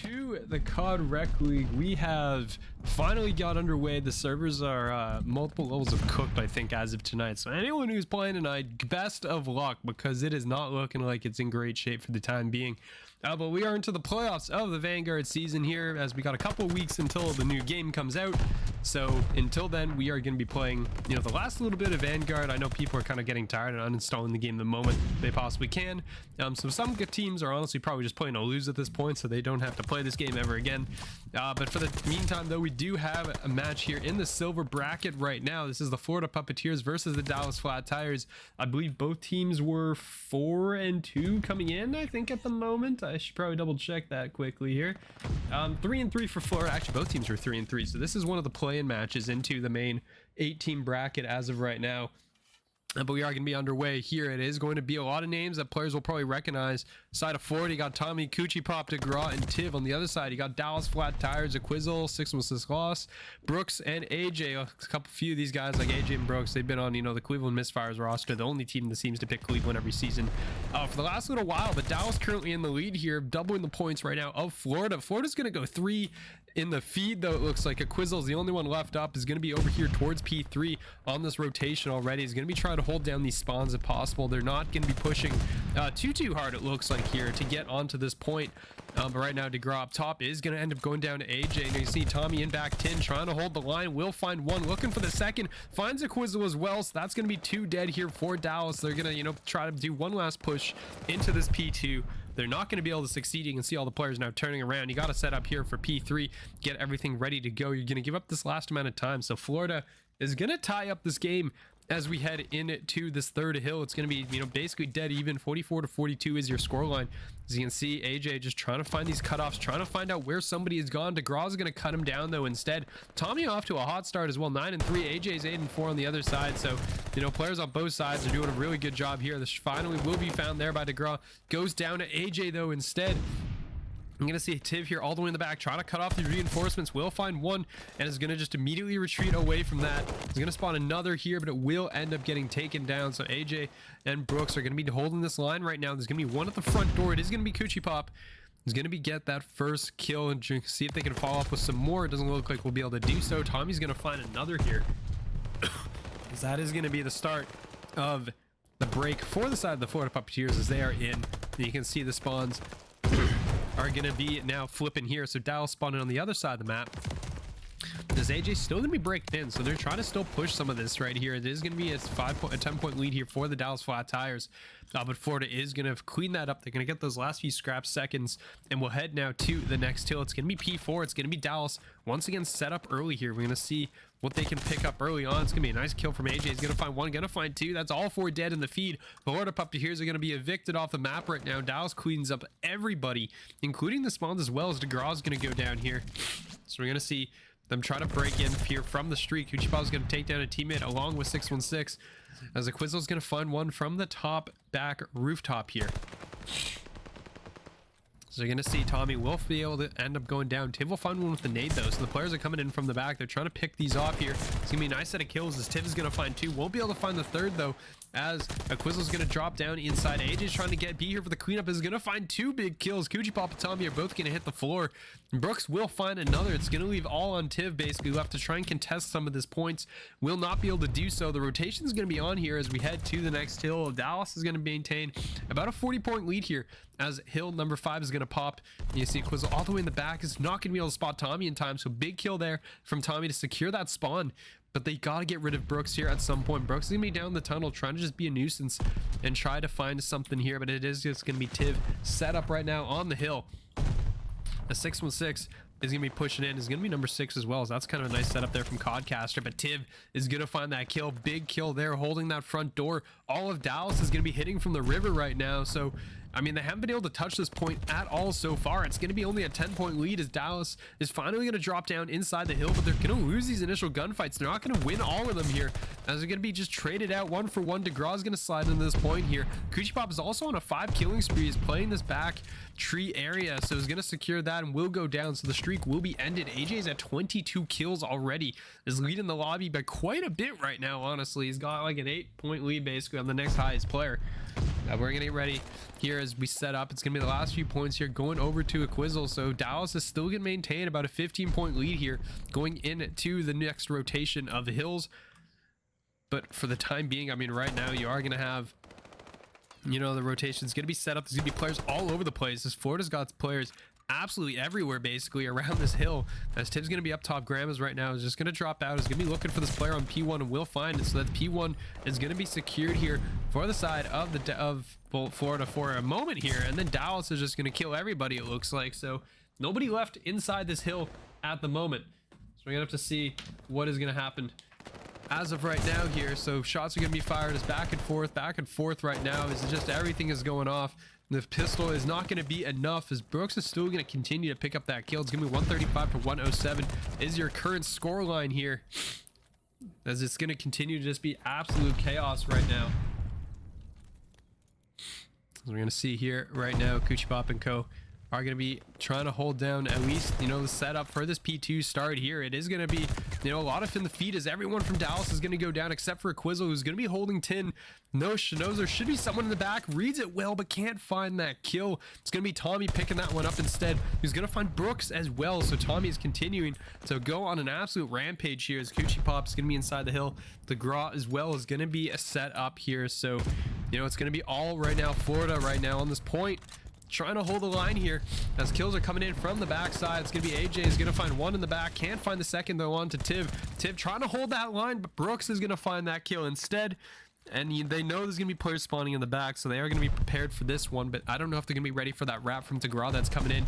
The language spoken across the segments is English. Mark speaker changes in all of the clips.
Speaker 1: to the COD Rec League. We have finally got underway. The servers are multiple levels of cooked, I think, as of tonight. So anyone who's playing tonight, best of luck, because it is not looking like it's in great shape for the time being. But we are into the playoffs of the Vanguard season here, as we got a couple weeks until the new game comes out. So until then, we are going to be playing, you know, the last little bit of Vanguard. I know people are kind of getting tired and uninstalling the game the moment they possibly can. So some good teams are honestly probably just playing to lose at this point, so they don't have to play this game ever again. But for the meantime, though, we do have a match here in the silver bracket right now. This is the Florida Puppeteers versus the Dallas Flat Tires. I believe both teams were 4-2 coming in, I think, at the moment. I should probably double check that quickly here. 3-3 for Florida. Actually, both teams were 3-3. So this is one of the play-in matches into the main 8-team bracket as of right now. But we are going to be underway here. It is going to be a lot of names that players will probably recognize. Side of Florida, you got Tommy, Coochie Pop, DeGraw, and Tiv. On the other side, you got Dallas Flat Tires, Aquizzle, 616 Loss, Brooks, and AJ. A few of these guys like AJ and Brooks, they've been on, you know, the Cleveland Misfires roster, the only team that seems to pick Cleveland every season for the last little while. But Dallas currently in the lead here, doubling the points right now of Florida. Florida's going to go 3 in the feed, though. It looks like Aquizzle's the only one left up, is going to be over here towards P3 on this rotation already. He's going to be trying to hold down these spawns if possible. They're not going to be pushing too hard, it looks like, here to get onto this point. But right now, DeGraw up top is going to end up going down to AJ. And you see Tommy in back 10 trying to hold the line. Will find one, looking for the second, finds Aquizzle as well. So that's going to be 2 dead here for Dallas. They're going to, you know, try to do one last push into this P2. They're not going to be able to succeed. You can see all the players now turning around. You got to set up here for P3, get everything ready to go. You're going to give up this last amount of time. So Florida is going to tie up this game as we head into this third hill. It's going to be, you know, basically dead even. 44-42 is your scoreline. As you can see, AJ just trying to find these cutoffs, trying to find out where somebody is gone. DeGraw is going to cut him down, though, instead. Tommy off to a hot start as well, 9-3. AJ's 8-4 on the other side. So, you know, players on both sides are doing a really good job here. This finally will be found there by DeGraw. Goes down to AJ, though, instead. I'm going to see Tiv here all the way in the back, trying to cut off the reinforcements. Will find one and is going to just immediately retreat away from that. He's going to spawn another here, but it will end up getting taken down. So AJ and Brooks are going to be holding this line right now. There's going to be one at the front door. It is going to be Coochie Pop. He's going to get that first kill and see if they can follow up with some more. It doesn't look like we'll be able to do so. Tommy's going to find another here. That is going to be the start of the break for the side of the Florida Puppeteers as they are in. You can see the spawns are going to be now flipping here. So Dallas spawning on the other side of the map. This AJ still going to be breaking in, so they're trying to still push some of this right here. It is going to be a 10-point lead here for the Dallas Flat Tires, but Florida is going to clean that up. They're going to get those last few scrap seconds, and we'll head now to the next hill. It's going to be P4. It's going to be Dallas once again set up early here. We're going to see what they can pick up early on. It's going to be a nice kill from AJ. He's going to find one, going to find two. That's all 4 dead in the feed. Florida Puppeteers are going to be evicted off the map right now. Dallas cleans up everybody, including the spawns as well, as DeGraw is going to go down here. So we're going to see them try to break in here from the street. Coochie Pop is going to take down a teammate along with 616, as Aquizzle is going to find one from the top back rooftop here. So you're going to see Tommy will be able to end up going down. Tiv will find one with the nade, though. So the players are coming in from the back. They're trying to pick these off here. It's going to be a nice set of kills as Tiv is going to find 2. Won't be able to find the third, though, as Aquizzle is going to drop down inside. AJ's trying to be here for the cleanup. Is going to find 2 big kills. Coochie Pop and Tommy are both going to hit the floor. Brooks will find another. It's going to leave all on Tiv, basically, left to try and contest some of this points. Will not be able to do so. The rotation is going to be on here as we head to the next hill. Dallas is going to maintain about a 40-point lead here, as hill number 5 is going to pop. You see Aquizzle all the way in the back is not going to be able to spot Tommy in time. So big kill there from Tommy to secure that spawn. But they got to get rid of Brooks here at some point. Brooks is going to be down the tunnel trying to just be a nuisance and try to find something here. But it is just going to be Tiv set up right now on the hill. A 616 is going to be pushing in. Is going to be number 6 as well. So that's kind of a nice setup there from Codcaster. But Tiv is going to find that kill. Big kill there, holding that front door. All of Dallas is going to be hitting from the river right now. So, I mean, they haven't been able to touch this point at all so far. It's going to be only a 10-point lead as Dallas is finally going to drop down inside the hill, but they're going to lose these initial gunfights. They're not going to win all of them here, as they're going to be just traded out 1 for 1. DeGraw is going to slide into this point here. Coochie Pop is also on a 5 killing spree. He's playing this back tree area, so he's going to secure that and will go down. So the streak will be ended. AJ's at 22 kills already, is leading the lobby by quite a bit right now, honestly. He's got like an 8-point lead basically on the next highest player. We're gonna get ready here as we set up. It's gonna be the last few points here going over to a Quizzle. So Dallas is still gonna maintain about a 15-point lead here going into the next rotation of the hills. But for the time being, I mean, right now you are gonna have, you know, the rotation's gonna be set up. There's gonna be players all over the place, as Florida's got players absolutely everywhere basically around this hill. As Tiv's gonna be up top, Grandma's right now is just gonna drop out, is gonna be looking for this player on P1 and will find it. So that P1 is gonna be secured here for the side of the Florida for a moment here, and then Dallas is just gonna kill everybody, it looks like. So nobody left inside this hill at the moment, so we're gonna have to see what is gonna happen as of right now here. So shots are gonna be fired as back and forth right now, is just everything is going off. The pistol is not going to be enough, as Brooks is still going to continue to pick up that kill. It's going to be 135 to 107 is your current score line here, as it's going to continue to just be absolute chaos right now. As we're going to see here right now, Coochie Pop and Co are going to be trying to hold down at least, you know, the setup for this P2 start here. It is going to be, you know, a lot of in the feed, as everyone from Dallas is going to go down except for Quizzle, who's going to be holding tin. Knows there should be someone in the back, reads it well, but can't find that kill. It's going to be Tommy picking that one up instead. He's going to find Brooks as well. So Tommy is continuing to go on an absolute rampage here, as Coochie Pop's going to be inside the hill. The Gra as well is going to be a set up here. So, you know, it's going to be all right now Florida right now on this point, trying to hold the line here as kills are coming in from the backside. It's gonna be AJ is gonna find one in the back, can't find the second though on to Tiv trying to hold that line, but Brooks is gonna find that kill instead. And they know there's gonna be players spawning in the back, so they are gonna be prepared for this one, but I don't know if they're gonna be ready for that wrap from Degra that's coming in.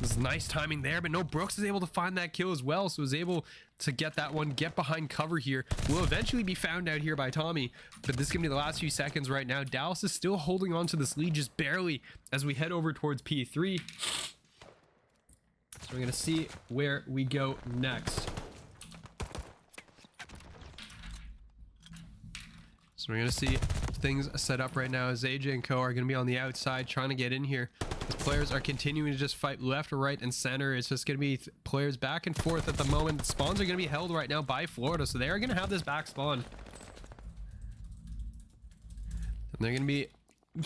Speaker 1: This is nice timing there, but no, Brooks is able to find that kill as well, so is able to get that one, get behind cover here. Will eventually be found out here by Tommy, but this is gonna be the last few seconds right now. Dallas is still holding on to this lead just barely as we head over towards P3. So we're gonna see where we go next. So we're going to see things set up right now, as AJ and Co are going to be on the outside trying to get in here. As players are continuing to just fight left or right and center. It's just going to be players back and forth at the moment. The spawns are going to be held right now by Florida, so they are going to have this back spawn. And they're going to be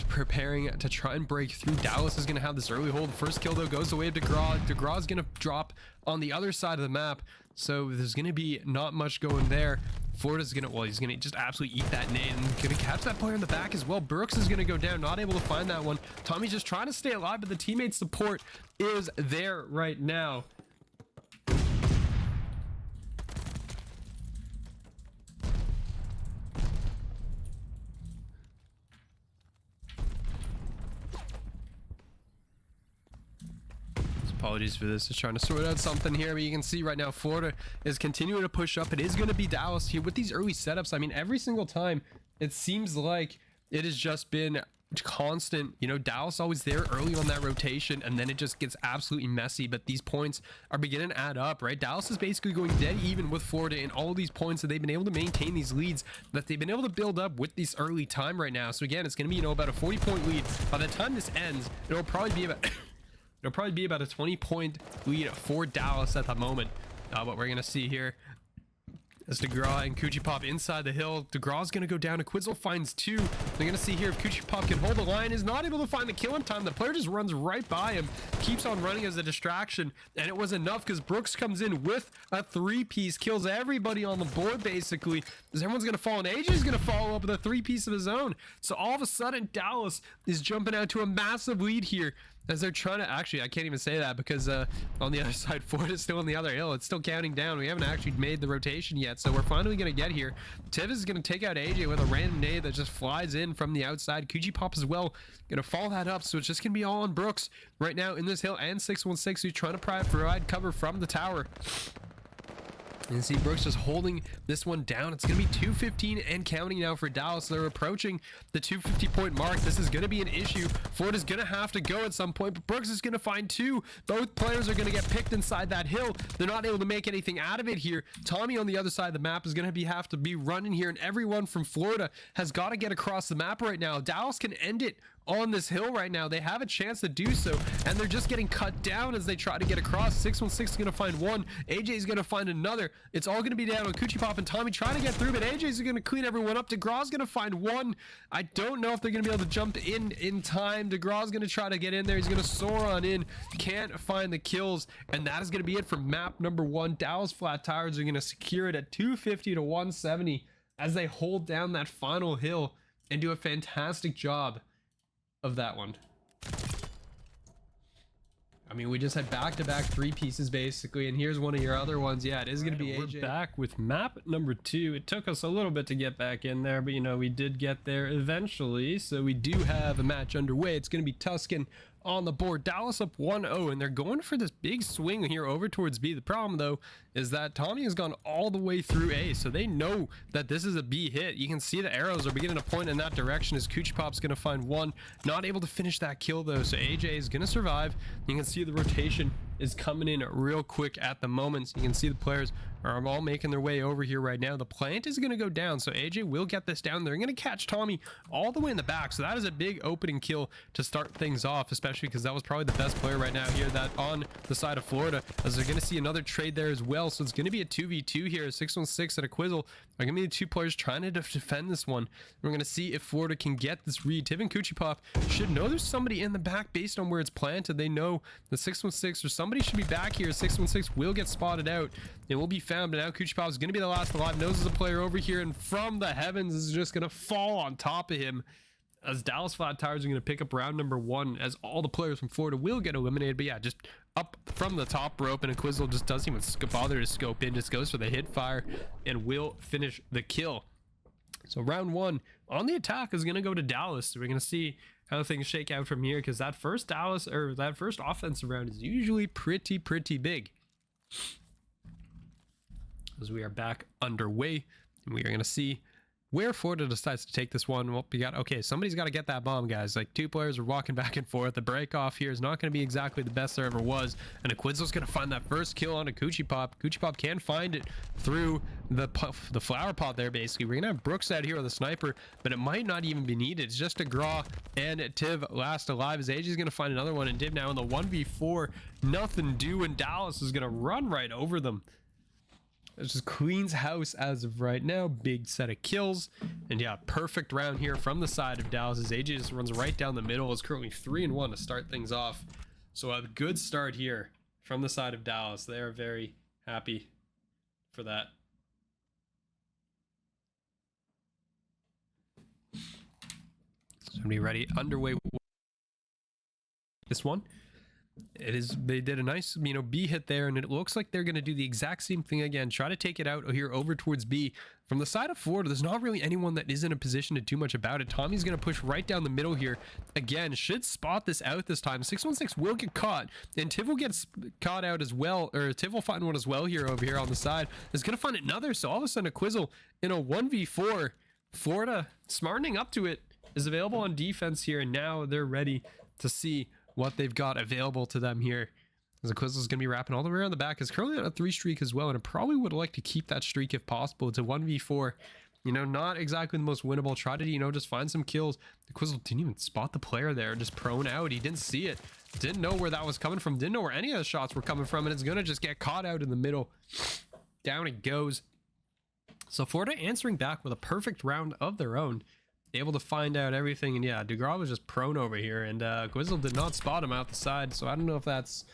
Speaker 1: preparing to try and break through. Dallas is going to have this early hold. First kill though goes away to Degra. Degra is going to drop on the other side of the map, so there's going to be not much going there. Florida's gonna, well, he's gonna just absolutely eat that nade and gonna catch that player in the back as well. Brooks is gonna go down, not able to find that one. Tommy's just trying to stay alive, but the teammate support is there right now. Apologies for this, just trying to sort out something here, but you can see right now Florida is continuing to push up. It is going to be Dallas here with these early setups. I mean, every single time it seems like it has just been constant, you know, Dallas always there early on that rotation, and then it just gets absolutely messy. But these points are beginning to add up, right? Dallas is basically going dead even with Florida in all of these points, that they've been able to maintain these leads that they've been able to build up with this early time right now. So again, it's going to be, you know, about a 40-point lead. By the time this ends, it'll probably be about it'll probably be about a 20-point lead for Dallas at the moment. What we're gonna see here is Degra and Coochie Pop inside the hill. Degra's gonna go down. Quizzle finds two. They're gonna see here if Coochie Pop can hold the line. Is not able to find the kill in time. The player just runs right by him, keeps on running as a distraction, and it was enough because Brooks comes in with a three-piece, kills everybody on the board basically. Because everyone's gonna fall, and AJ's gonna follow up with a three-piece of his own. So all of a sudden, Dallas is jumping out to a massive lead here, as they're trying to, actually, I can't even say that because on the other side, Florida's still on the other hill. It's still counting down. We haven't actually made the rotation yet, so we're finally going to get here. Tiv is going to take out AJ with a random nade that just flies in from the outside. Coochie Pop as well, going to follow that up, so it's just going to be all on Brooks right now in this hill, and 616 who's trying to provide cover from the tower. And see Brooks just holding this one down. It's going to be 215 and counting now for Dallas. They're approaching the 250-point mark. This is going to be an issue. Florida's going to have to go at some point, but Brooks is going to find two. Both players are going to get picked inside that hill. They're not able to make anything out of it here. Tommy on the other side of the map is going to have to be running here, and everyone from Florida has got to get across the map right now. Dallas can end it on this hill right now. They have a chance to do so, and they're just getting cut down as they try to get across. 616 is going to find one. AJ is going to find another. It's all going to be down on Chumpions and Tommy trying to get through, but AJ is going to clean everyone up. DeGraw's going to find one. I don't know if they're going to be able to jump in time. DeGraw's going to try to get in there. He's going to soar on in. Can't find the kills, and that is going to be it for map number 1. Dallas Flat Tires are going to secure it at 250 to 170 as they hold down that final hill and do a fantastic job of that one. I mean, we just had back-to-back 3 pieces basically, and here's one of your other ones. Yeah, it is going to be AJ. We're back with map number 2. It took us a little bit to get back in there, but you know, we did get there eventually. So we do have a match underway. It's going to be Tuscan on the board. Dallas up 1-0, and they're going for this big swing here over towards B. The problem though is that Tommy has gone all the way through A, so they know that this is a B hit. You can see the arrows are beginning to point in that direction as Chumpions going to find one. Not able to finish that kill though, so AJ is going to survive. You can see the rotation is coming in real quick at the moment. So you can see the players are all making their way over here right now. The plant is going to go down, so AJ will get this down. They're going to catch Tommy all the way in the back, so that is a big opening kill to start things off, especially because that was probably the best player right now here that on the side of Florida, as they're going to see another trade there as well. So it's going to be a 2v2 here. 616 and a Quizzle are going to be the 2 players trying to defend this one. We're going to see if Florida can get this read. Tiv and Chumpions should know there's somebody in the back based on where it's planted. They know the 616 or somebody should be back here. 616 will get spotted out. It will be found, but now Chumpions is going to be the last alive. Knows there's a player over here, and from the heavens is just going to fall on top of him as Dallas Flat Tires are going to pick up round number 1, as all the players from Florida will get eliminated. But yeah, just up from the top rope, and a Quizzle just doesn't even bother to scope in, just goes for the hit fire and will finish the kill. So round 1 on the attack is going to go to Dallas. So we're going to see how things shake out from here, because that first offensive round is usually pretty big. As we are back underway, and we are going to see where Florida decides to take this one. Well, we got, okay, somebody's got to get that bomb, guys. Like, 2 players are walking back and forth. The break off here is not going to be exactly the best there ever was, and Quizzle's going to find that first kill on a Chumpions. Chumpions can find it through the flower pot there. Basically, we're gonna have Brooks out here with a sniper, but it might not even be needed. It's just a Graw and Tiv last alive, as AJ's gonna find another one, and Tiv now in the 1v4, nothing doing. Dallas is gonna run right over them. It's just cleans house as of right now. Big set of kills, and yeah, perfect round here from the side of Dallas as AJ just runs right down the middle. Is currently 3-1 to start things off, so a good start here from the side of Dallas. They are very happy for that. So be ready, underway. This one, it is, they did a nice, you know, B hit there, and it looks like they're going to do the exact same thing again, try to take it out here over towards B. From the side of Florida, there's not really anyone that is in a position to do much about it. Tommy's going to push right down the middle here again, should spot this out this time. 616 will get caught, and Tiv will get caught out as well, or Tiv will find one as well here over here on the side. Is going to find another, so all of a sudden a Quizzle in a 1v4. Florida smartening up to it, is available on defense here, and now they're ready to see what they've got available to them here. As the Quizzle is going to be wrapping all the way around the back. Is currently on a 3 streak as well, and I probably would like to keep that streak if possible. It's a 1v4, you know, not exactly the most winnable. Try to, you know, just find some kills. The Quizzle didn't even spot the player there, just prone out. He didn't see it, didn't know where that was coming from, didn't know where any of the shots were coming from, and it's going to just get caught out in the middle. Down it goes. So Florida answering back with a perfect round of their own, able to find out everything. And yeah, DeGraw was just prone over here, and Quizzle did not spot him out the side. So I don't know if that's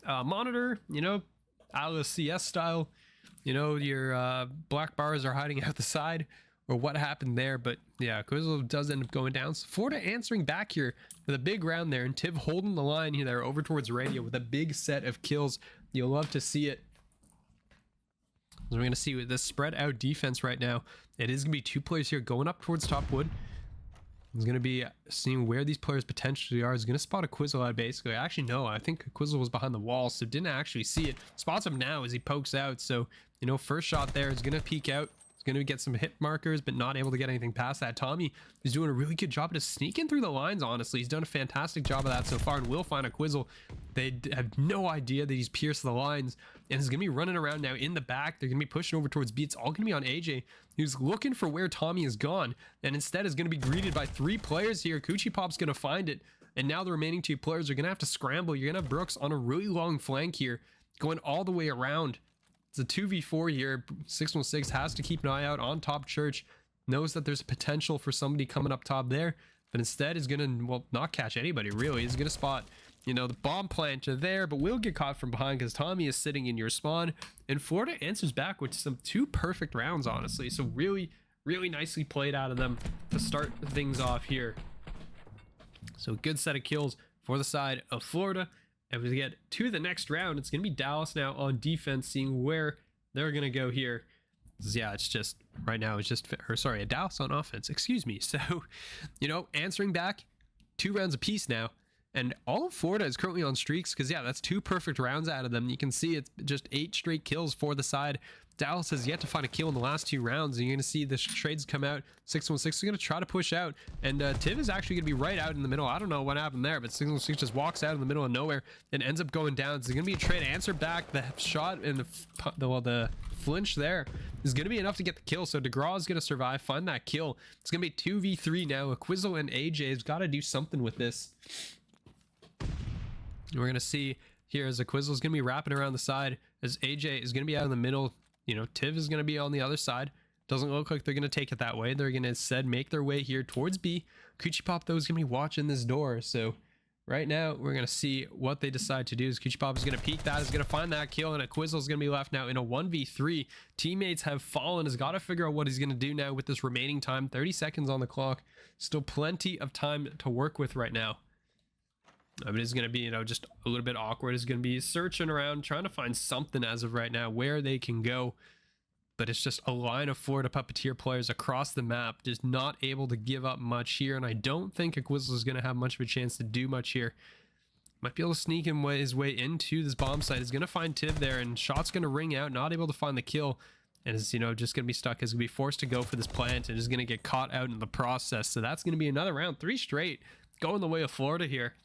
Speaker 1: monitor, you know, a la CS style, you know, your black bars are hiding out the side, or what happened there. But yeah, Quizzle does end up going down. So Florida answering back here with a big round there, and Tiv holding the line here there over towards Radio with a big set of kills. You'll love to see it. So we're going to see with this spread out defense right now, it is going to be 2 players here going up towards top wood. It's going to be seeing where these players potentially are. Is going to spot a Quizzle out basically. Actually, no, I think Quizzle was behind the wall, so didn't actually see it. Spots him now as he pokes out. So, you know, first shot there is going to peek out. going to get some hit markers, but not able to get anything past that. Tommy is doing a really good job of just sneaking through the lines, honestly. He's done a fantastic job of that so far, and will find a Quizzle. They have no idea that he's pierced the lines, and is going to be running around now in the back. They're going to be pushing over towards B. It's all going to be on AJ, who's looking for where Tommy is gone, and instead is going to be greeted by 3 players here. Coochie Pop's going to find it, and now the remaining 2 players are going to have to scramble. You're going to have Brooks on a really long flank here, going all the way around. It's a 2v4 here. 616 has to keep an eye out on top Church. Knows that there's potential for somebody coming up top there, but instead is going to, well, not catch anybody, really. He's going to spot, you know, the bomb planter there, but will get caught from behind because Tommy is sitting in your spawn. And Florida answers back with some 2 perfect rounds, honestly. So really, really nicely played out of them to start things off here. So a good set of kills for the side of Florida. And we get to the next round. It's going to be Dallas now on defense, seeing where they're going to go here. Yeah, it's just right now, it's just, or sorry, Dallas on offense, excuse me. So, you know, answering back 2 rounds apiece now. And all of Florida is currently on streaks because, yeah, that's 2 perfect rounds out of them. You can see it's just 8 straight kills for the side. Dallas has yet to find a kill in the last 2 rounds, and you're going to see the trades come out. 616 is going to try to push out, and Tiv is actually going to be right out in the middle. I don't know what happened there, but 616 just walks out in the middle of nowhere and ends up going down. So there's going to be a trade answer back. The shot and the flinch there is going to be enough to get the kill. So DeGraw is going to survive, find that kill. It's going to be 2v3 now. A Quizzle and AJ has got to do something with this. We're going to see here as a Quizzle is going to be wrapping around the side, as AJ is going to be out in the middle. You know, Tiv is going to be on the other side. Doesn't look like they're going to take it that way. They're going to instead make their way here towards B. Coochie Pop, though, is going to be watching this door. So right now, we're going to see what they decide to do. Is Coochie Pop is going to peek that, is going to find that kill, and a Quizzle is going to be left now in a 1v3. Teammates have fallen. Has got to figure out what he's going to do now with this remaining time. 30 seconds on the clock. Still plenty of time to work with right now. I mean, it's going to be, you know, just a little bit awkward. It's going to be searching around, trying to find something as of right now where they can go. But it's just a line of Florida Puppeteer players across the map, just not able to give up much here. And I don't think a Quizzle is going to have much of a chance to do much here. Might be able to sneak his way into this bomb site. He's going to find Tiv there, and shot's going to ring out, not able to find the kill. And is, you know, just going to be stuck. Is going to be forced to go for this plant and is going to get caught out in the process. So that's going to be another round. 3 straight going the way of Florida here,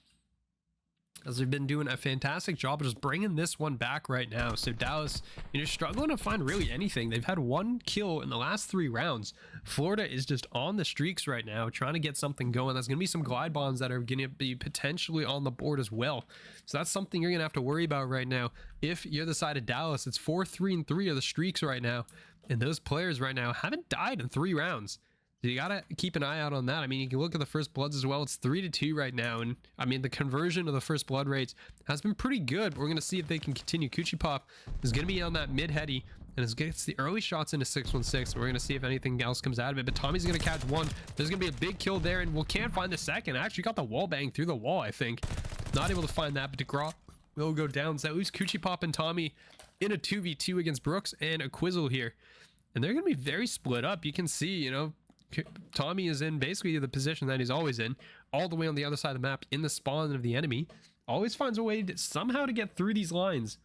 Speaker 1: as they've been doing a fantastic job of just bringing this one back right now. So Dallas, you know, struggling to find really anything. They've had 1 kill in the last 3 rounds. Florida is just on the streaks right now, trying to get something going. There's going to be some glide bombs that are going to be potentially on the board as well. So that's something you're going to have to worry about right now. If you're the side of Dallas, it's 4-3-3 are the streaks right now. And those players right now haven't died in 3 rounds. So you gotta keep an eye out on that. I mean, you can look at the first bloods as well. It's 3-2 right now, and I mean, the conversion of the first blood rates has been pretty good. We're gonna see if they can continue. Coochie Pop is gonna be on that mid heady, and it gets the early shots into 616. We're gonna see if anything else comes out of it. But Tommy's gonna catch 1. There's gonna be a big kill there, and we can't find the second. I actually got the wall bang through the wall, I think. Not able to find that, but DeGraw will go down. So that leaves Coochie Pop and Tommy in a 2v2 against Brooks and a Quizzle here, and they're gonna be very split up. You can see, you know, Tommy is in basically the position that he's always in, all the way on the other side of the map in the spawn of the enemy. Always finds a way to somehow to get through these lines,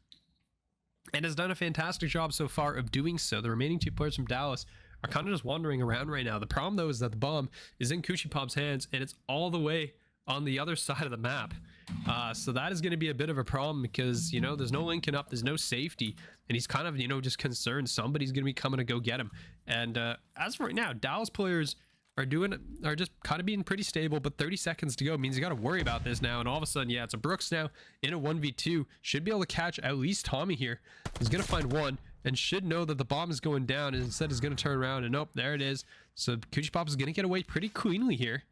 Speaker 1: and has done a fantastic job so far of doing so. The remaining 2 players from Dallas are kind of just wandering around right now. The problem, though, is that the bomb is in Coochie Pop's hands, and it's all the way on the other side of the map. So that is going to be a bit of a problem because, you know, there's no linking up, there's no safety, and he's kind of, you know, just concerned somebody's going to be coming to go get him. And as for right now, Dallas players are just kind of being pretty stable, but 30 seconds to go means you got to worry about this now. And all of a sudden, yeah, it's a Brooks now in a 1v2. Should be able to catch at least Tommy here. He's going to find 1 and should know that the bomb is going down, and instead is going to turn around, and nope, there it is. So Coochie Pop is going to get away pretty cleanly here.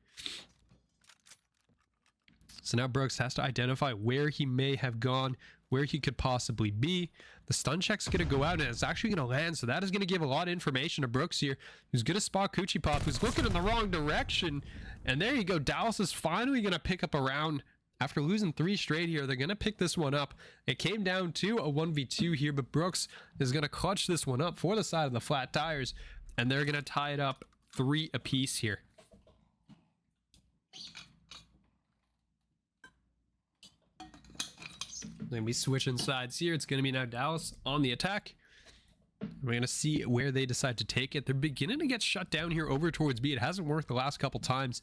Speaker 1: So now Brooks has to identify where he may have gone, where he could possibly be. The stun check's going to go out, and it's actually going to land. So that is going to give a lot of information to Brooks here, who's going to spot Coochie Pop, who's looking in the wrong direction. And there you go. Dallas is finally going to pick up a round. After losing 3 straight here, they're going to pick this one up. It came down to a 1v2 here, but Brooks is going to clutch this one up for the side of the flat tires, and they're going to tie it up 3 apiece here. They're going to be switching sides here. It's going to be now Dallas on the attack. We're going to see where they decide to take it. They're beginning to get shut down here over towards B. It hasn't worked the last couple times.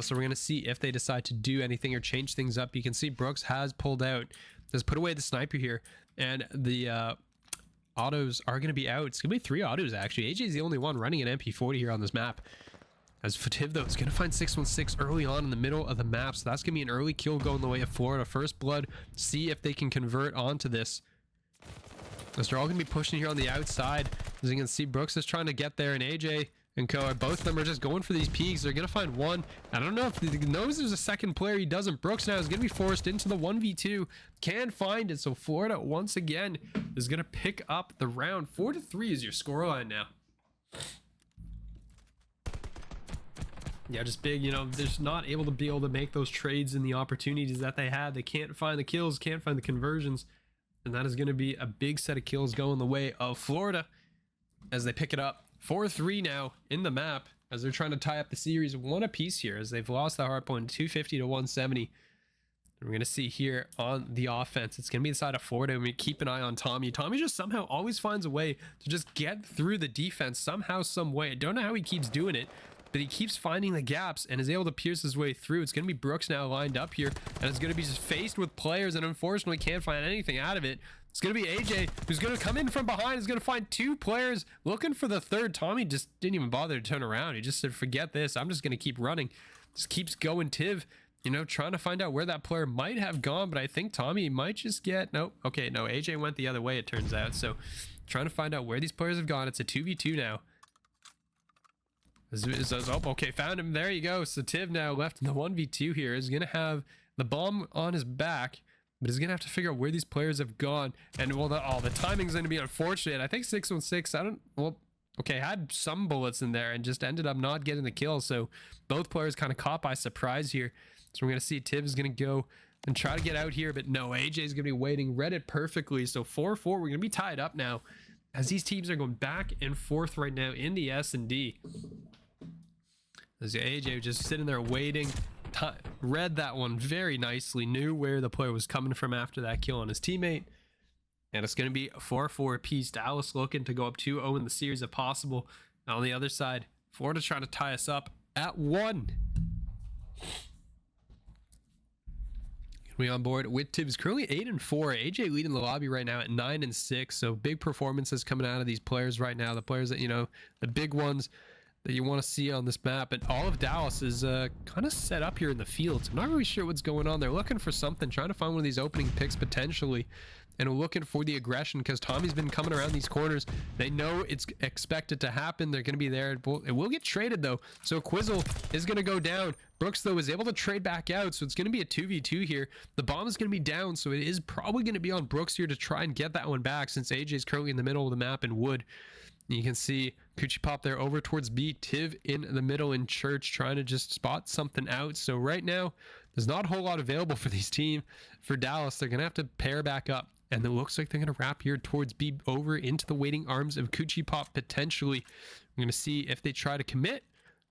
Speaker 1: So we're going to see if they decide to do anything or change things up. You can see Brooks has pulled out, has put away the sniper here, and the autos are going to be out. It's going to be 3 autos, actually. AJ is the only one running an MP40 here on this map. As Fativ, though, is going to find 616 early on in the middle of the map, so that's going to be an early kill going the way of Florida. First blood, see if they can convert onto this. As they're all going to be pushing here on the outside. As you can see, Brooks is trying to get there, and AJ and Co. Both of them are just going for these peaks. They're going to find one. I don't know if he knows there's a second player. He doesn't. Brooks now is going to be forced into the 1v2. Can find it. So Florida, once again, is going to pick up the round. 4-3 is your scoreline now. Yeah, just big, you know, they're just not able to make those trades and the opportunities that they had. They can't find the kills, can't find the conversions. And that is going to be a big set of kills going the way of Florida as they pick it up. 4-3 now in the map as they're trying to tie up the series 1 apiece here as they've lost the hard point 250 to 170. And we're going to see here on the offense, it's going to be inside of Florida, and we keep an eye on Tommy. Tommy just somehow always finds a way to just get through the defense somehow, some way. I don't know how he keeps doing it, but he keeps finding the gaps and is able to pierce his way through. It's going to be Brooks now lined up here, and it's going to be just faced with players and unfortunately can't find anything out of it. It's going to be AJ who's going to come in from behind. He's going to find 2 players looking for the third. Tommy just didn't even bother to turn around. He just said, forget this. I'm just going to keep running. Just keeps going. Tiv, you know, trying to find out where that player might have gone, but I think Tommy might just get, nope. Okay, no, AJ went the other way, it turns out. So trying to find out where these players have gone. It's a 2v2 now. Oh, okay, found him. There you go. So Tiv now left in the 1v2 here is going to have the bomb on his back, but he's going to have to figure out where these players have gone. And well, the timing's going to be unfortunate. I think 616, had some bullets in there and just ended up not getting the kill. So both players kind of caught by surprise here. So we're going to see Tiv is going to go and try to get out here, but no, AJ is going to be waiting. Read it perfectly. So 4-4, we're going to be tied up now as these teams are going back and forth right now in the S&D. As AJ just sitting there waiting, read that one very nicely, knew where the player was coming from after that kill on his teammate. And it's going to be a 4-4 apiece. Dallas looking to go up 2-0 in the series if possible. And on the other side, Florida trying to tie us up at 1. We on board with Tibbs, currently 8-4. AJ leading the lobby right now at 9-6. So big performances coming out of these players right now. The players that, you know, the big ones that you want to see on this map. And all of Dallas is kind of set up here in the field. So I'm not really sure what's going on. They're looking for something, trying to find one of these opening picks potentially, and looking for the aggression because Tommy's been coming around these corners. They know it's expected to happen. They're going to be there. It will get traded though. So Quizzle is going to go down. Brooks though is able to trade back out. So it's going to be a 2v2 here. The bomb is going to be down. So it is probably going to be on Brooks here to try and get that one back since AJ is currently in the middle of the map in wood. You can see Coochie Pop there over towards B. Tiv in the middle in Church trying to just spot something out. So right now, there's not a whole lot available for these team. For Dallas, they're going to have to pair back up. And it looks like they're going to wrap here towards B over into the waiting arms of Coochie Pop potentially. We're going to see if they try to commit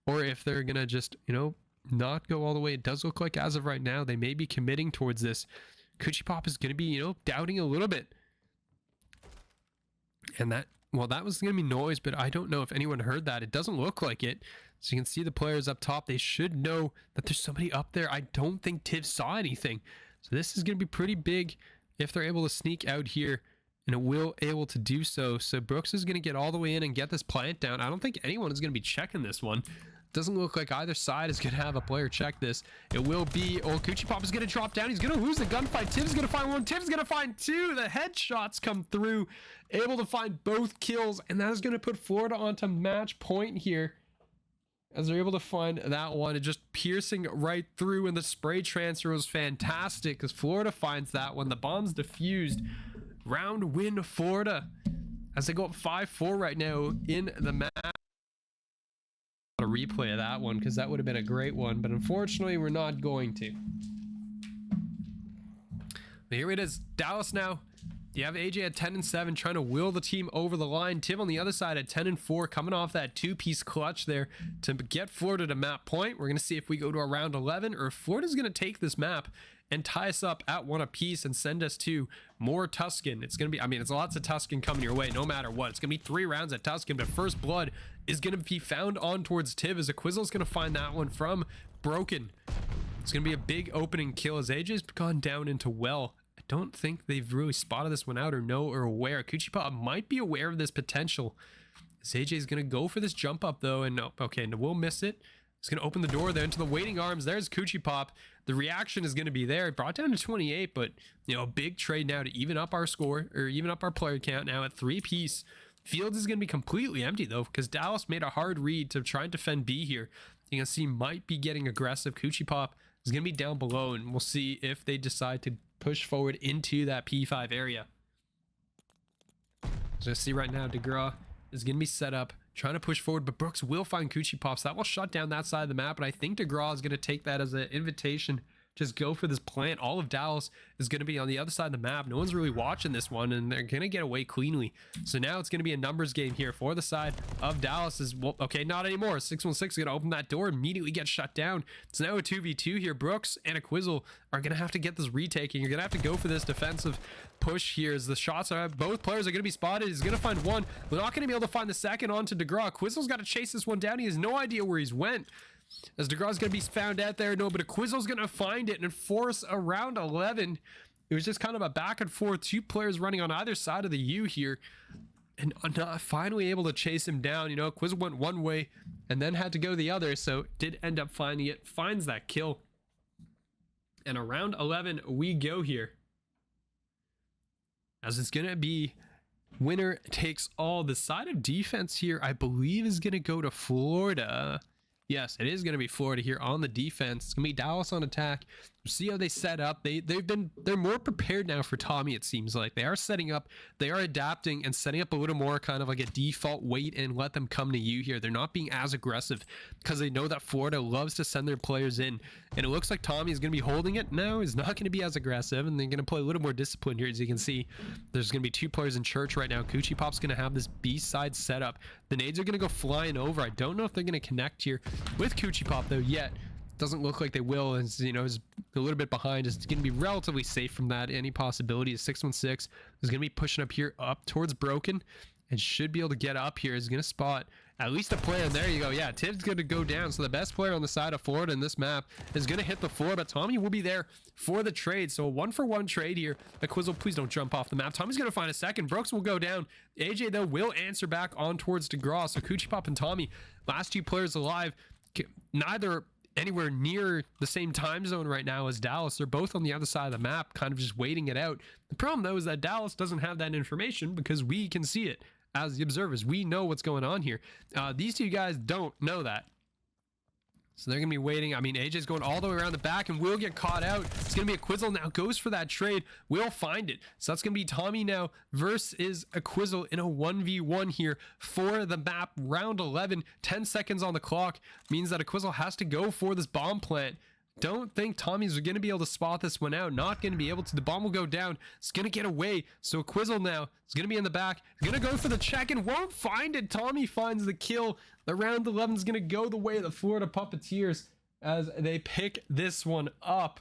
Speaker 1: or if they're going to just, you know, not go all the way. It does look like as of right now, they may be committing towards this. Coochie Pop is going to be, you know, doubting a little bit. And that, well, that was going to be noise, but I don't know if anyone heard that. It doesn't look like it. So you can see the players up top. They should know that there's somebody up there. I don't think Tiv saw anything. So this is going to be pretty big if they're able to sneak out here, and it will able to do so. So Brooks is going to get all the way in and get this plant down. I don't think anyone is going to be checking this one. Doesn't look like either side is going to have a player check this. It will be, oh, Coochie Pop is going to drop down. He's going to lose the gunfight. Tiv's going to find one. Tiv's going to find 2. The headshots come through. Able to find both kills, and that is going to put Florida onto match point here. As they're able to find that one and just piercing right through, and the spray transfer was fantastic because Florida finds that one. The bomb's diffused. Round win Florida as they go up 5-4 right now in the match. A replay of that one because that would have been a great one, but unfortunately we're not going to. But here it is, Dallas now. You have AJ at 10-7 trying to will the team over the line. Tiv on the other side at 10-4 coming off that two-piece clutch there to get Florida to map point. We're going to see if we go to a round 11 or if Florida's going to take this map and tie us up at 1 apiece and send us to more Tuscan. It's going to be, I mean, it's lots of Tuscan coming your way no matter what. It's going to be 3 rounds at Tuscan, but first blood is going to be found on towards Tiv as Aquizzle's going to find that one from Broken. It's going to be a big opening kill as AJ's gone down into well. I don't think they've really spotted this one out or know or aware. Chumpions might be aware of this potential. As AJ's going to go for this jump up though, and no, okay, no, we'll miss it. He's going to open the door there into the waiting arms. There's Chumpions. The reaction is going to be there. It brought down to 28, but you know, a big trade now to even up our score or even up our player count now at 3-piece. Fields is going to be completely empty though, because Dallas made a hard read to try and defend B here. You can see might be getting aggressive. Chumpions is going to be down below, and we'll see if they decide to push forward into that P5 area. So I see right now DeGraw is going to be set up trying to push forward, but Brooks will find Chumpions. That will shut down that side of the map, but I think DeGraw is going to take that as an invitation. Just go for this plant. All of Dallas is going to be on the other side of the map. No one's really watching this one, and they're going to get away cleanly. So now it's going to be a numbers game here for the side of Dallas. Is well, okay, not anymore. 616 is going to open that door, immediately get shut down. It's now a 2v2 here. Brooks and Aquizzle are going to have to get this retaking. You're going to have to go for this defensive push here as the shots are, both players are going to be spotted. He's going to find one. We're not going to be able to find the second onto DeGraw. Aquizzle's got to chase this one down. He has no idea where he's went. As DeGraw's going to be found out there. No, but Aquizzle's going to find it and force a round 11. It was just kind of a back and forth. 2 players running on either side of the U here. And finally able to chase him down. You know, Aquizzle went one way and then had to go the other. So did end up finding it. Finds that kill. And around 11 we go here. As it's going to be winner takes all. The side of defense here, I believe, is going to go to Florida. Yes, it is going to be Florida here on the defense. It's going to be Dallas on attack. See how they set up. They're more prepared now for Tommy, it seems like. They are setting up, they are adapting and setting up a little more kind of like a default wait and let them come to you here. They're not being as aggressive because they know that Florida loves to send their players in. And it looks like Tommy is going to be holding it. No, he's not going to be as aggressive, and they're going to play a little more discipline here. As you can see, there's going to be 2 players in church right now. Chumpions going to have this B-side setup. The nades are going to go flying over. I don't know if they're going to connect here with Chumpions though yet. Doesn't look like they will, as you know, is a little bit behind. It's going to be relatively safe from that. Any possibility is 616 is going to be pushing up here up towards Broken and should be able to get up here. Is going to spot at least a player. And there you go. Yeah, Tiv's going to go down. So the best player on the side of Florida in this map is going to hit the floor, but Tommy will be there for the trade. So a 1-for-1 trade here. Aquizzle, please don't jump off the map. Tommy's going to find a second. Brooks will go down. AJ though will answer back on towards DeGraw. So Chumpions and Tommy, last 2 players alive, neither anywhere near the same time zone right now as Dallas. They're both on the other side of the map, kind of just waiting it out. The problem though is that Dallas doesn't have that information because we can see it as the observers. We know what's going on here. These 2 guys don't know that. So they're going to be waiting. I mean, AJ's going all the way around the back and will get caught out. It's going to be Aquizzle now. Goes for that trade. Will find it. So that's going to be Tommy now versus Aquizzle in a 1v1 here for the map. Round 11. 10 seconds on the clock. Means that Aquizzle has to go for this bomb plant. Don't think Tommy's going to be able to spot this one out. Not going to be able to. The bomb will go down. It's going to get away. So Aquizzle now is going to be in the back. Going to go for the check and won't find it. Tommy finds the kill. The round 11 is going to go the way of the Florida Puppeteers as they pick this one up.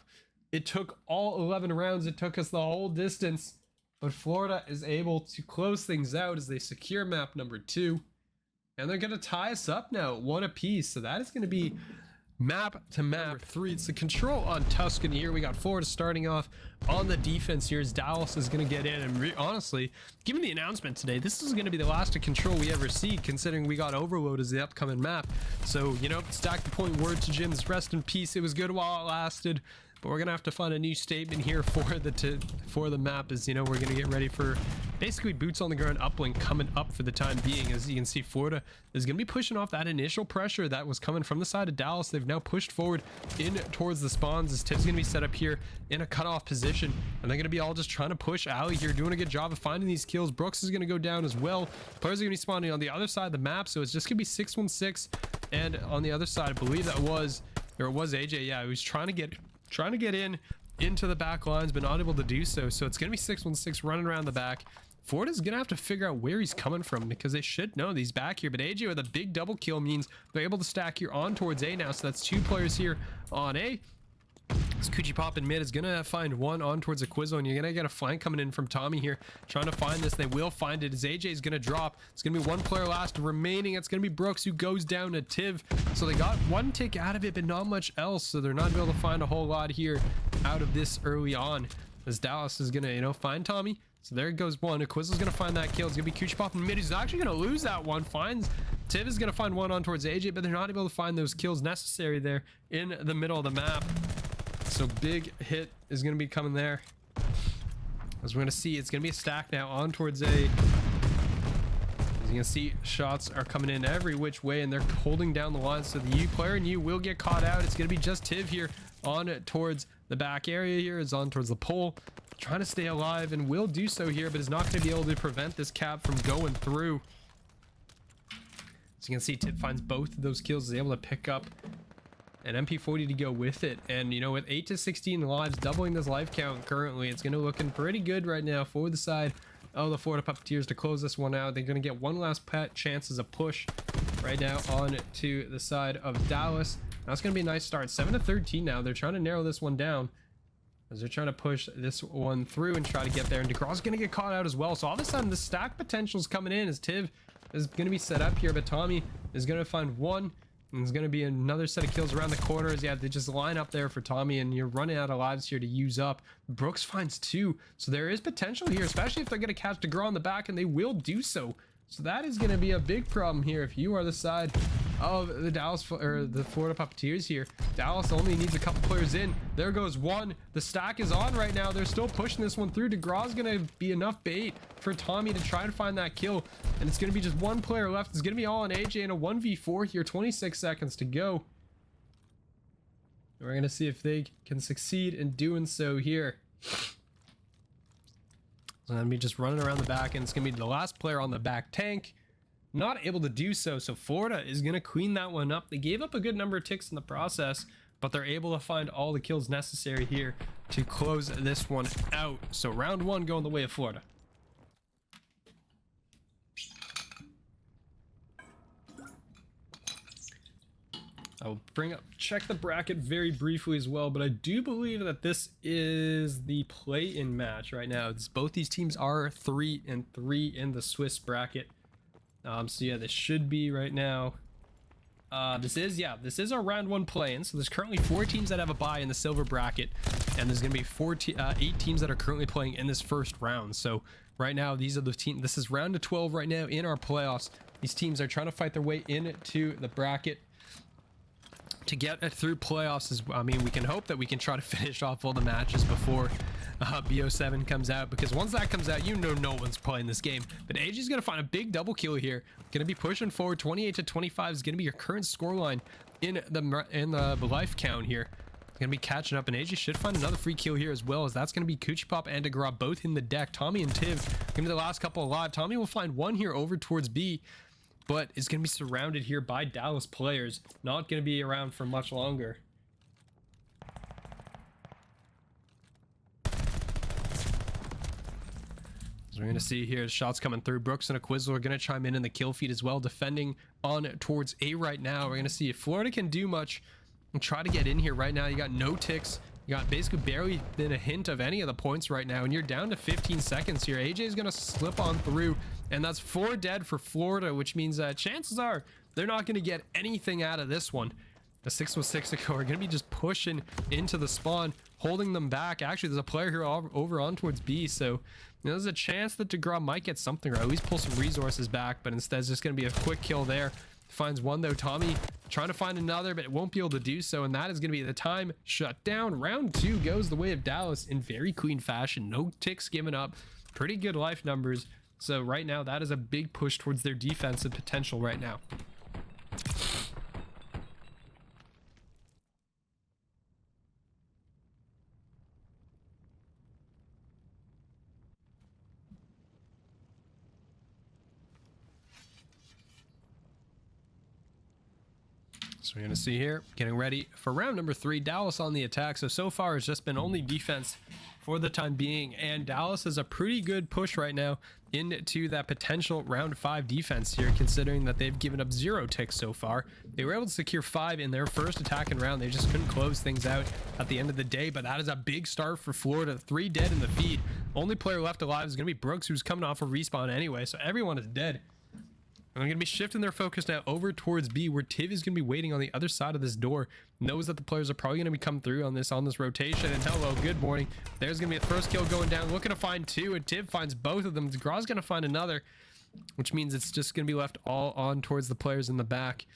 Speaker 1: It took all 11 rounds. It took us the whole distance. But Florida is able to close things out as they secure map number 2. And they're going to tie us up now at 1 apiece. So that is going to be map to map number 3. It's the control on Tuscany here. We got Florida starting off on the defense here as Dallas is going to get in. And honestly, given the announcement today, this is going to be the last of control we ever see, considering we got Overload as the upcoming map. So, you know, stack the point word to Jim's rest in peace. It was good while it lasted. But we're gonna have to find a new statement here for the map, as you know, we're gonna get ready for basically boots on the ground uplink coming up for the time being. As you can see, Florida is gonna be pushing off that initial pressure that was coming from the side of Dallas. They've now pushed forward in towards the spawns as Tiv's gonna be set up here in a cutoff position, and they're gonna be all just trying to push Ali here, doing a good job of finding these kills. Brooks is gonna go down as well. Players are gonna be spawning on the other side of the map, so it's just gonna be 616, and on the other side, I believe that was, or it was AJ, yeah, he was trying to get in into the back lines, but not able to do so. So it's going to be 616 running around the back. Florida's going to have to figure out where he's coming from because they should know he's back here. But AJ with a big double kill means they're able to stack here on towards A now. So that's 2 players here on A. This Coochie Pop in mid is going to find one on towards Aquizo, and you're going to get a flank coming in from Tommy here, trying to find this. They will find it as AJ is going to drop. It's going to be 1 player last remaining. It's going to be Brooks, who goes down to Tiv. So they got 1 tick out of it, but not much else. So they're not able to find a whole lot here out of this early on, as Dallas is going to, you know, find Tommy. So there goes 1. Aquizo's going to find that kill. It's going to be Coochie Pop in mid. He's actually going to lose that one. Finds Tiv is going to find one on towards AJ, but they're not able to find those kills necessary there in the middle of the map. So big hit is going to be coming there. As we're going to see, it's going to be a stack now on towards A. As you can see, shots are coming in every which way, and they're holding down the line. So the U player and you will get caught out. It's going to be just Tiv here on towards the back area here. Is on towards the pole, trying to stay alive, and will do so here, but is not going to be able to prevent this cap from going through. So you can see Tiv finds both of those kills. Is able to pick up an MP40 to go with it, and you know, with 8 to 16 lives, doubling this life count currently, it's going to looking pretty good right now for the side of the Florida Puppeteers to close this one out. They're going to get one last chance as a push right now on to the side of Dallas. That's going to be a nice start. 7 to 13 now. They're trying to narrow this one down as they're trying to push this one through and try to get there, and DeGraw's going to get caught out as well. So all of a sudden the stack potential is coming in as Tiv is going to be set up here, but Tommy is going to find one. And there's going to be another set of kills around the corners. Yeah, they just line up there for Tommy, and you're running out of lives here to use up. Brooks finds 2. So there is potential here, especially if they're going to catch DeGraw on the back, and they will do so. So that is going to be a big problem here if you are the side of the Dallas or the Florida Puppeteers here. Dallas only needs a couple players in. There goes 1. The stack is on right now. They're still pushing this one through. DeGraw's going to be enough bait for Tommy to try and find that kill, and it's going to be just 1 player left. It's going to be all on AJ in a 1v4 here. 26 seconds to go. We're going to see if they can succeed in doing so here. So I'm going to be just running around the back, and it's going to be the last player on the back tank. Not able to do so. So Florida is going to clean that one up. They gave up a good number of ticks in the process, but they're able to find all the kills necessary here to close this one out. So round 1 going the way of Florida. I'll check the bracket very briefly as well, but I do believe that this is the play-in match right now. Both these teams are 3-3 in the Swiss bracket. So yeah, this should be right now. This is our round 1 play-in. So there's currently 4 teams that have a bye in the silver bracket, and there's going to be 8 teams that are currently playing in this first round. So right now, these are the teams. This is round of 12 right now in our playoffs. These teams are trying to fight their way into the bracket to get through playoffs. I mean, we can hope that we can try to finish off all the matches before BO7 comes out, because once that comes out, you know no one's playing this game. But AJ is going to find a big double kill here. Going to be pushing forward. 28 to 25 is going to be your current scoreline in the life count here. Going to be catching up, and AJ should find another free kill here as well, as that's going to be Coochie Pop and DeGraw both in the deck. Tommy and Tiv going to be the last couple alive. Tommy will find one here over towards B, but is going to be surrounded here by Dallas players. Not going to be around for much longer. So we're going to see here shots coming through. Brooks and Aquizo are going to chime in the kill feed as well, defending on towards A right now. We're going to see if Florida can do much and try to get in here right now. You got no ticks. You got basically barely been a hint of any of the points right now, and you're down to 15 seconds here. AJ is going to slip on through, and that's 4 dead for Florida, which means that chances are they're not going to get anything out of this one. The 616 ago are going to be just pushing into the spawn, holding them back. Actually, there's a player here over on towards B, so you know, there's a chance that DeGraw might get something, or at least pull some resources back, but instead it's just going to be a quick kill there. Finds one though. Tommy trying to find another, but it won't be able to do so, and that is going to be the time shut down. Round 2 goes the way of Dallas in very clean fashion. No ticks given up. Pretty good life numbers. So right now, that is a big push towards their defensive potential right now. So we're going to see here, getting ready for round number 3. Dallas on the attack. So far it's just been only defense for the time being. And Dallas is a pretty good push right now into that potential round 5 defense here, considering that they've given up 0 ticks so far. They were able to secure 5 in their first attacking round. They just couldn't close things out at the end of the day. But that is a big start for Florida. 3 dead in the feed. Only player left alive is going to be Brooks, who's coming off a respawn anyway. So everyone is dead. And they're going to be shifting their focus now over towards B, where Tiv is going to be waiting on the other side of this door. Knows that the players are probably going to be coming through on this rotation. And hello, good morning. There's going to be a first kill going down, looking to find 2, and Tiv finds both of them. DeGraw's going to find another, which means it's just going to be left all on towards the players in the back.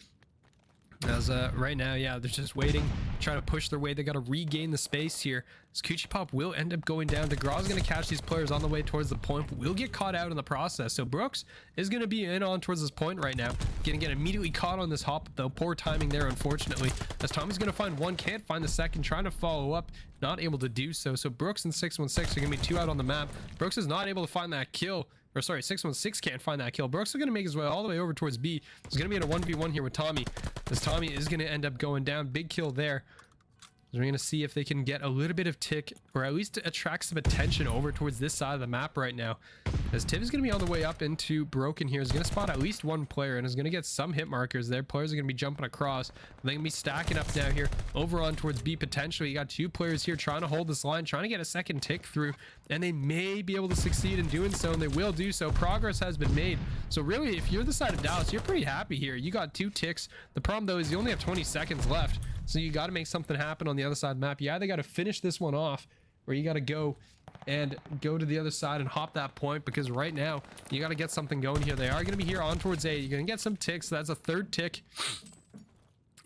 Speaker 1: As right now, yeah, they're just waiting, trying to push their way. They got to regain the space here. As Chumpions will end up going down. DeGraw's going to catch these players on the way towards the point, but will get caught out in the process. So Brooks is going to be in on towards this point right now. Going to get immediately caught on this hop, though. Poor timing there, unfortunately. As Tommy's going to find one, can't find the second, trying to follow up, not able to do so. So Brooks and 616 are going to be 2 out on the map. Brooks is not able to find that kill. Or sorry, 616 can't find that kill. Brooks is going to make his way all the way over towards B. He's going to be in a 1v1 here with Tommy, as Tommy is going to end up going down. Big kill there. So we're going to see if they can get a little bit of tick, or at least attract some attention over towards this side of the map right now. As Tiv is going to be on the way up into Broken here. Is going to spot at least one player and is going to get some hit markers there. Players are going to be jumping across. They're going to be stacking up now here over on towards B potentially. You got 2 players here trying to hold this line, trying to get a second tick through, and they may be able to succeed in doing so, and they will do so. Progress has been made. So really, if you're the side of Dallas, you're pretty happy here. You got 2 ticks. The problem though is you only have 20 seconds left. So you got to make something happen on the other side of the map. You either got to finish this one off, or you got to go to the other side and hop that point, because right now you got to get something going here. They are going to be here on towards A. You're going to get some ticks. So that's a 3rd tick,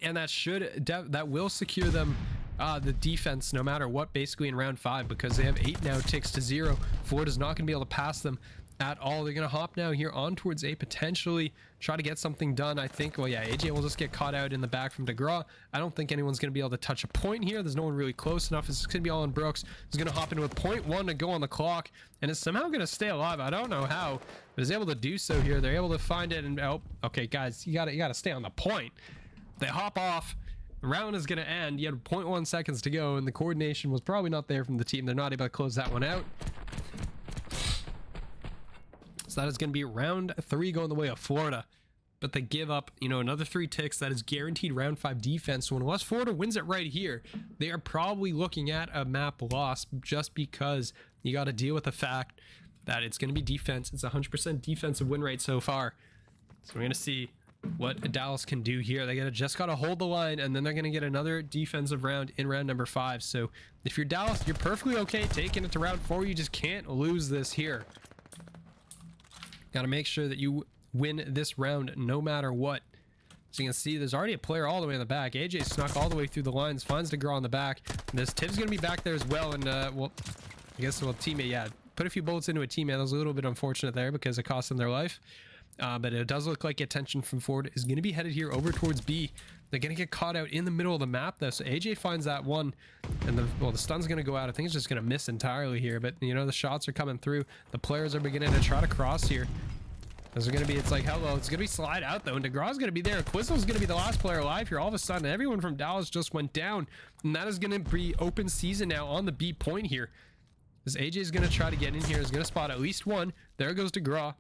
Speaker 1: and that will secure them the defense no matter what, basically in round 5, because they have 8 now ticks to 0. Florida's not going to be able to pass them at all. They're going to hop now here on towards A, potentially try to get something done. I think, well, yeah, AJ will just get caught out in the back from DeGraw. I don't think anyone's going to be able to touch a point here. There's no one really close enough. It's going to be all on Brooks. He's going to hop in with 0.1 to go on the clock, and is somehow going to stay alive. I don't know how, but is able to do so here. They're able to find it, and oh, okay, guys, you got to stay on the point. They hop off. The round is going to end. You had 0.1 seconds to go, and the coordination was probably not there from the team. They're not able to close that one out. So that is going to be round 3 going the way of Florida. But they give up, you know, another 3 ticks. That is guaranteed round 5 defense. So unless Florida wins it right here, they are probably looking at a map loss, just because you got to deal with the fact that it's going to be defense. It's 100% defensive win rate so far. So we're going to see what Dallas can do here. They just got to hold the line, and then they're going to get another defensive round in round number 5. So if you're Dallas, you're perfectly okay taking it to round 4. You just can't lose this here. Got to make sure that you win this round no matter what. So you can see there's already a player all the way in the back. AJ snuck all the way through the lines, finds DeGraw on the back. And this Tiv's going to be back there as well. And well, I guess teammate, yeah, put a few bullets into a teammate. That was a little bit unfortunate there because it cost them their life. But it does look like attention from Florida is going to be headed here over towards B. They're going to get caught out in the middle of the map though. So AJ finds that one, and the stun's going to go out. I think it's just going to miss entirely here. But you know, the shots are coming through. The players are beginning to try to cross here. There's going to be, it's like, hello, it's going to be slide out though, and DeGraw's going to be there. Quizzle's going to be the last player alive here. All of a sudden, everyone from Dallas just went down, and that is going to be open season now on the B point here. As AJ is going to try to get in here, is going to spot at least one. There goes DeGraw.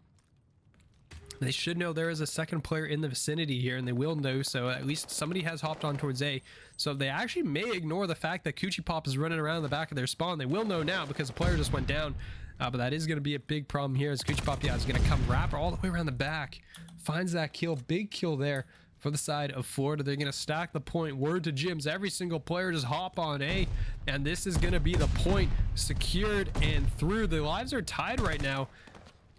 Speaker 1: They should know there is a second player in the vicinity here, and they will know, so at least somebody has hopped on towards A. So they actually may ignore the fact that Chumpions is running around the back of their spawn. They will know now because the player just went down. But that is going to be a big problem here, as Chumpions, yeah, is going to come wrap all the way around the back. Finds that kill. Big kill there for the side of Florida. They're going to stack the point. Word to gyms. Every single player just hop on A. And this is going to be the point secured and through. The lives are tied right now.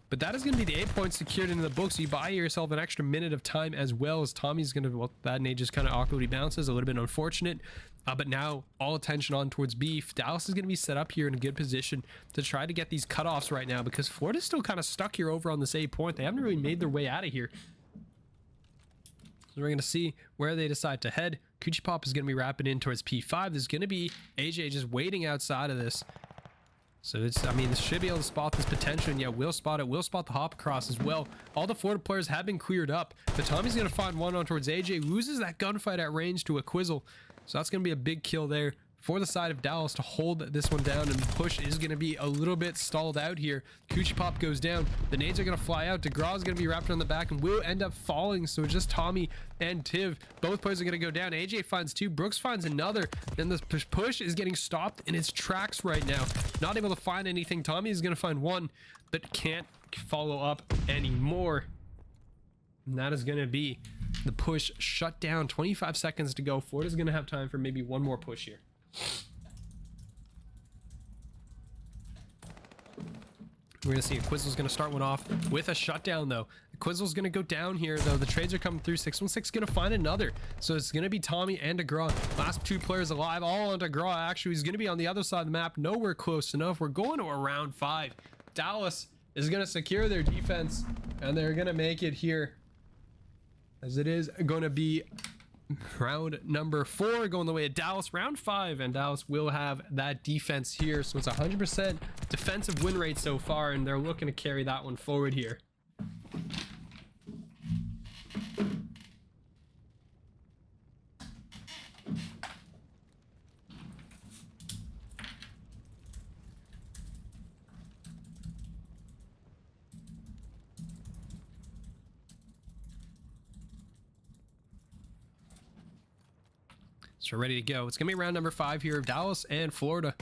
Speaker 1: But that is going to be the 8 points secured into the book. So you buy yourself an extra minute of time, as well as Tommy's going to, well, that nade just kind of awkwardly bounces. A little bit unfortunate. But now all attention on towards B. Dallas is going to be set up here in a good position to try to get these cutoffs right now, because Florida's still kind of stuck here over on this A point. They haven't really made their way out of here. So we're going to see where they decide to head. Chumpions is going to be wrapping in towards P5. There's going to be AJ just waiting outside of this. So it's, I mean, this should be able to spot this potential, and yeah, we'll spot it. We'll spot the hop across as well. All the Florida players have been cleared up, but Tommy's going to find one on towards AJ, loses that gunfight at range to a Quizzle. So that's going to be a big kill there for the side of Dallas to hold this one down, and the push is going to be a little bit stalled out here. Coochie Pop goes down. The nades are going to fly out. DeGraw is going to be wrapped on the back and will end up falling. So just Tommy and Tiv, both players are going to go down. AJ finds two. Brooks finds another. Then the push is getting stopped in its tracks right now. Not able to find anything. Tommy is going to find one, but can't follow up anymore. And that is going to be the push shut down. 25 seconds to go. Florida's going to have time for maybe one more push here. We're gonna see a Quizzle's gonna start one off with a shutdown though. The Quizzle's gonna go down here though. The trades are coming through. 616 gonna find another. So it's gonna be Tommy and DeGraw. Last two players alive, all on DeGraw. Actually, he's gonna be on the other side of the map. Nowhere close enough. We're going to a round 5. Dallas is gonna secure their defense, and they're gonna make it here, as it is gonna be round number 4 going the way of Dallas. Round 5, and Dallas will have that defense here. So it's 100% defensive win rate so far, and they're looking to carry that one forward here. So we're ready to go. It's gonna be round number 5 here of Dallas and Florida.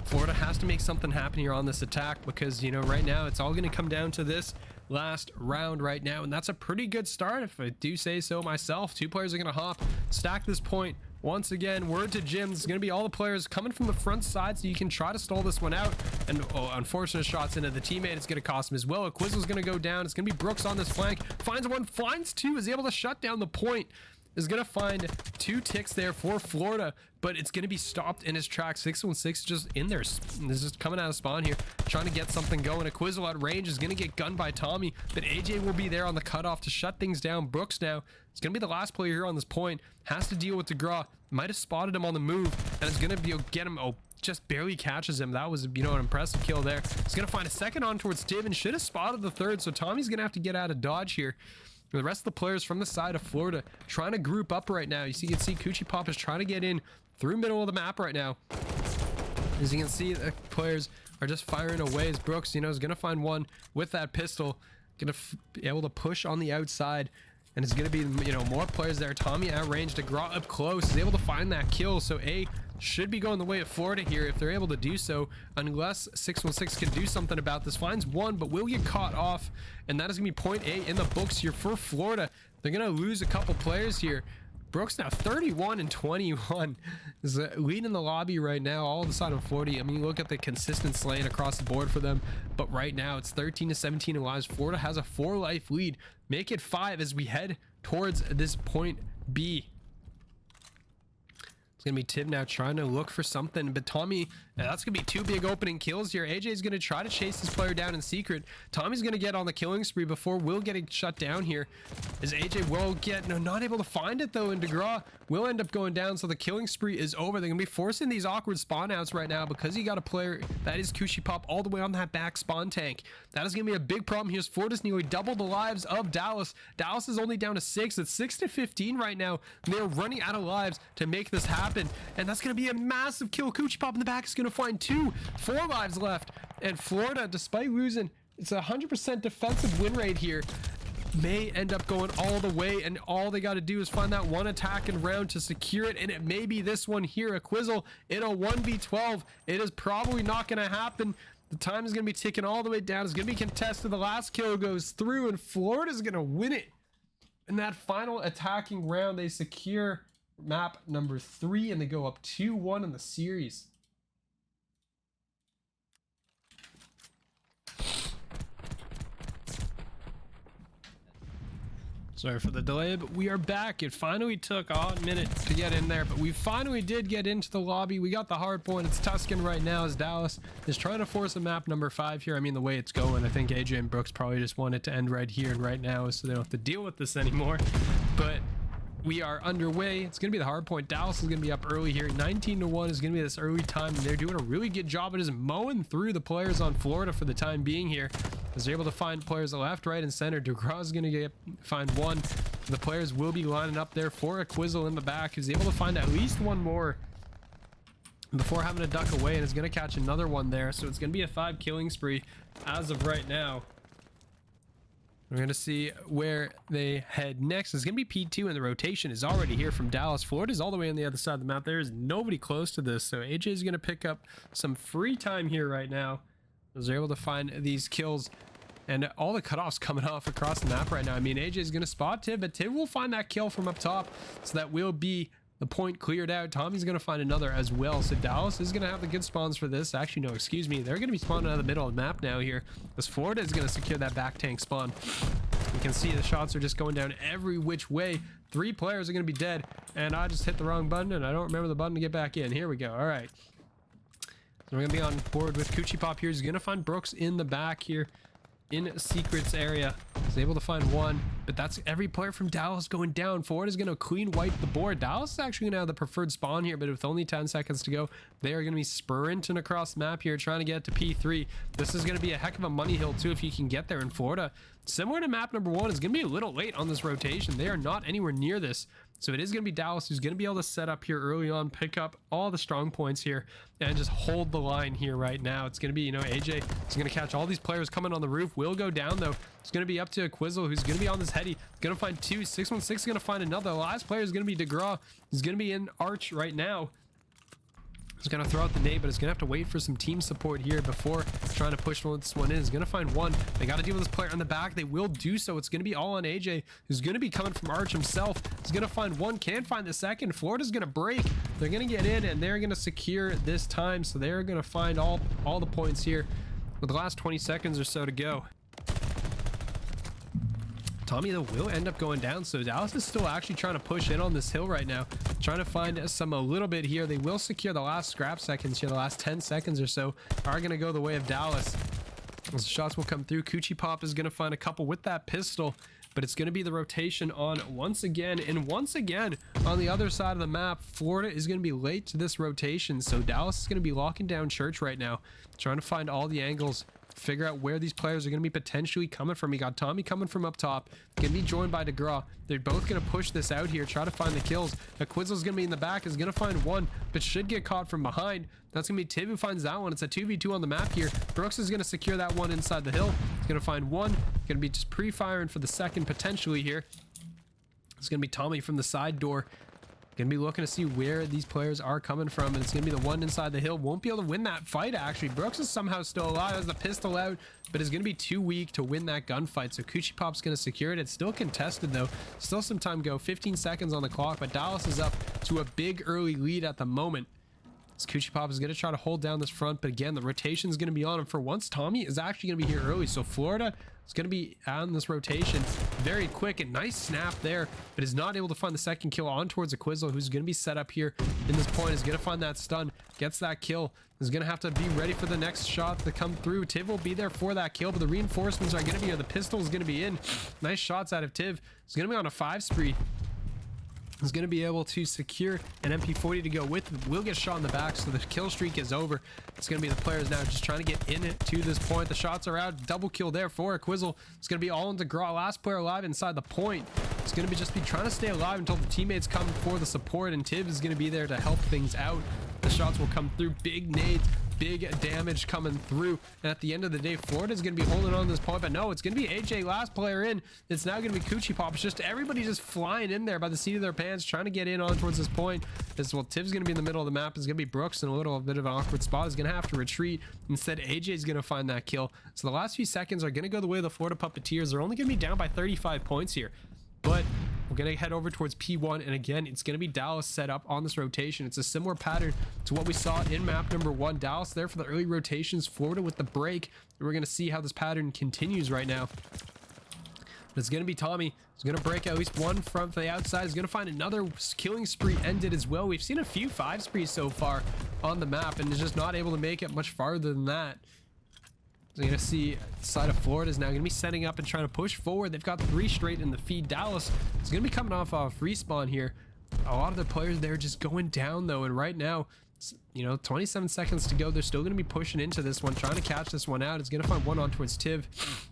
Speaker 1: Florida has to make something happen here on this attack, because, you know, right now it's all gonna come down to this last round right now, and that's a pretty good start if I do say so myself. 2 players are gonna hop, stack this point. Once again, word to Jim, it's gonna be all the players coming from the front side, so you can try to stall this one out. And unfortunate shots into the teammate, it's gonna cost him as well. A Quizzle's gonna go down. It's gonna be Brooks on this flank, finds one, finds 2, is able to shut down the point. Is gonna find 2 ticks there for Florida, but it's gonna be stopped in his track. 616 just in there, is just coming out of spawn here, trying to get something going. A Quizzle at range is gonna get gunned by Tommy, but AJ will be there on the cutoff to shut things down. Brooks now is gonna be the last player here on this point, has to deal with DeGraw. Might have spotted him on the move, and is gonna be get him. Oh, just barely catches him. That was, you know, an impressive kill there. He's gonna find a second on towards Tiv, and should have spotted the third, so Tommy's gonna have to get out of dodge here. The rest of the players from the side of Florida trying to group up right now. You can see Coochie Pop is trying to get in through middle of the map right now. As you can see, the players are just firing away, as Brooks, you know, is going to find one with that pistol. Going to be able to push on the outside. And it's going to be, you know, more players there. Tommy at range, DeGraw up close, is able to find that kill. So A should be going the way of Florida here if they're able to do so, unless 616 can do something about this. Finds one, but will get caught off, and that is gonna be point A in the books here for Florida. They're gonna lose a couple players here. Brooks now 31 and 21 is leading the lobby right now, all on the side of Florida. I mean, look at the consistent slaying across the board for them, but right now it's 13 to 17 in lives. Florida has a 4-life lead. Make it 5 as we head towards this point B. It's gonna be Tiv now trying to look for something, but Tommy, that's gonna be 2 big opening kills here. AJ's gonna try to chase this player down in secret. Tommy's gonna get on the killing spree before Will getting shut down here. As AJ will get, no, not able to find it though, and DeGraw will end up going down, so the killing spree is over. They're gonna be forcing these awkward spawn outs right now, because he got a player that is Coochie Pop all the way on that back spawn tank. That is gonna be a big problem here. Florida's nearly double the lives of Dallas. Dallas is only down to 6. It's 6 to 15 right now. They're running out of lives to make this happen, and that's gonna be a massive kill. Coochie Pop in the back is gonna find 2. 4 lives left, and Florida, despite losing, it's a 100% defensive win rate here, may end up going all the way, and all they got to do is find that one attack in round to secure it, and it may be this one here. A Quizzle in a 1v12. It is probably not going to happen. The time is going to be ticking all the way down. It's going to be contested. The last kill goes through, and Florida's going to win it. In that final attacking round, they secure map number 3, and they go up 2-1 in the series. Sorry for the delay, but we are back. It finally took a minute to get in there, but we finally did get into the lobby. We got the hard point. It's Tuscan right now, as Dallas is trying to force a map number 5 here. I mean, the way it's going, I think AJ and Brooks probably just want it to end right here and right now, so they don't have to deal with this anymore. But we are underway. It's going to be the hard point. Dallas is going to be up early here. 19-1 is going to be this early time, and they're doing a really good job of just mowing through the players on Florida for the time being here, as they're able to find players left, right, and center. DeGraw is going to find one. The players will be lining up there for a Quizzle in the back, who's able to find at least one more before having to duck away, and is going to catch another one there. So it's going to be a 5 killing spree as of right now. We're going to see where they head next. It's going to be P2, and the rotation is already here from Dallas. Florida's all the way on the other side of the map. There is nobody close to this, so AJ is going to pick up some free time here right now, as they're able to find these kills. And all the cutoffs coming off across the map right now. I mean, AJ is going to spot Tiv, but Tiv will find that kill from up top, so that will be the point cleared out. Tommy's going to find another as well. So Dallas is going to have the good spawns for this. Actually, no, excuse me. They're going to be spawning out of the middle of the map now here, as Florida is going to secure that back tank spawn. You can see the shots are just going down every which way. 3 players are going to be dead, and I just hit the wrong button, and I don't remember the button to get back in. Here we go. All right. So we're going to be on board with Coochie Pop here. He's going to find Brooks in the back here in secrets area. He's able to find one, but that's every player from Dallas going down. Florida's going to clean wipe the board. Dallas is actually going to have the preferred spawn here, but with only 10 seconds to go, they are going to be sprinting across the map here, trying to get to P3. This is going to be a heck of a money hill too if you can get there. In Florida, similar to map number 1, is going to be a little late on this rotation. They are not anywhere near this. So it is going to be Dallas who's going to be able to set up here early on, pick up all the strong points here, and just hold the line here right now. It's going to be, you know, AJ is going to catch all these players coming on the roof. Will go down, though. It's going to be up to a Quizzle, who's going to be on this heady. Going to find 2. 616 is going to find another. The last player is going to be DeGraw. He's going to be in Arch right now. He's going to throw out the nade, but it's going to have to wait for some team support here before trying to push this one in. He's going to find one. They got to deal with this player in the back. They will do so. It's going to be all on AJ, who's going to be coming from Arch himself. He's going to find one, can't find the second. Florida's going to break. They're going to get in, and they're going to secure this time. So they're going to find all the points here with the last 20 seconds or so to go. Tommy, though, will end up going down, so Dallas is still actually trying to push in on this hill right now, trying to find a little bit here. They will secure the last scrap seconds here. The last 10 seconds or so are going to go the way of Dallas. As the shots will come through, Coochie Pop is going to find a couple with that pistol, but it's going to be the rotation on once again. And once again, on the other side of the map, Florida is going to be late to this rotation, so Dallas is going to be locking down Church right now, trying to find all the angles, figure out where these players are going to be potentially coming from. You got Tommy coming from up top, going to be joined by DeGraw. They're both going to push this out here, try to find the kills. Quizzle's going to be in the back, is going to find one, but should get caught from behind. That's going to be Tiv who finds that one. It's a 2v2 on the map here. Brooks is going to secure that one inside the hill. He's going to find one, going to be just pre-firing for the second potentially here. It's going to be Tommy from the side door. Gonna be looking to see where these players are coming from, and it's gonna be the one inside the hill. Won't be able to win that fight, actually. Brooks is somehow still alive, has the pistol out, but is gonna be too weak to win that gunfight. So Coochie Pop's gonna secure it. It's still contested though. Still some time to go. 15 seconds on the clock, but Dallas is up to a big early lead at the moment. As Coochie Pop is gonna try to hold down this front, but again, the rotation is gonna be on him. For once, Tommy is actually gonna be here early. So Florida is going to be on this rotation very quick, and nice snap there, but is not able to find the second kill on towards a Quizzle, who's going to be set up here in this point, is going to find that stun, gets that kill, is going to have to be ready for the next shot to come through. Tiv will be there for that kill, but the reinforcements are going to be here. The pistol is going to be in. Nice shots out of Tiv. He's going to be on a 5 spree. Is going to be able to secure an MP40 to go with it. Will get shot in the back, so the kill streak is over. It's going to be the players now just trying to get in it to this point. The shots are out. Double kill there for a Quizzle. It's going to be all into DeGraw. Last player alive inside the point. It's going to be just trying to stay alive until the teammates come for the support, and Tiv is going to be there to help things out. The shots will come through. Big nades, big damage coming through, and at the end of the day, Florida's going to be holding on to this point, but no, it's going to be AJ, last player in. It's now going to be Coochie Pop. It's just everybody just flying in there by the seat of their pants, trying to get in on towards this point. As well, Tiv's going to be in the middle of the map. It's going to be Brooks in a little bit of an awkward spot. He's going to have to retreat. Instead, AJ's going to find that kill. So the last few seconds are going to go the way of the Florida Puppeteers. They're only going to be down by 35 points here, but we're going to head over towards P1, and again, it's going to be Dallas set up on this rotation. It's a similar pattern to what we saw in map number 1. Dallas there for the early rotations, Florida with the break, and we're going to see how this pattern continues right now. But it's going to be Tommy. He's going to break at least one from the outside. He's going to find another killing spree ended as well. We've seen a few 5 sprees so far on the map, and is just not able to make it much farther than that. So you're going to see the side of Florida is now going to be setting up and trying to push forward. They've got 3 straight in the feed. Dallas is going to be coming off respawn here. A lot of the players there just going down though, and right now, you know, 27 seconds to go. They're still going to be pushing into this one, trying to catch this one out. It's going to find one on towards Tiv.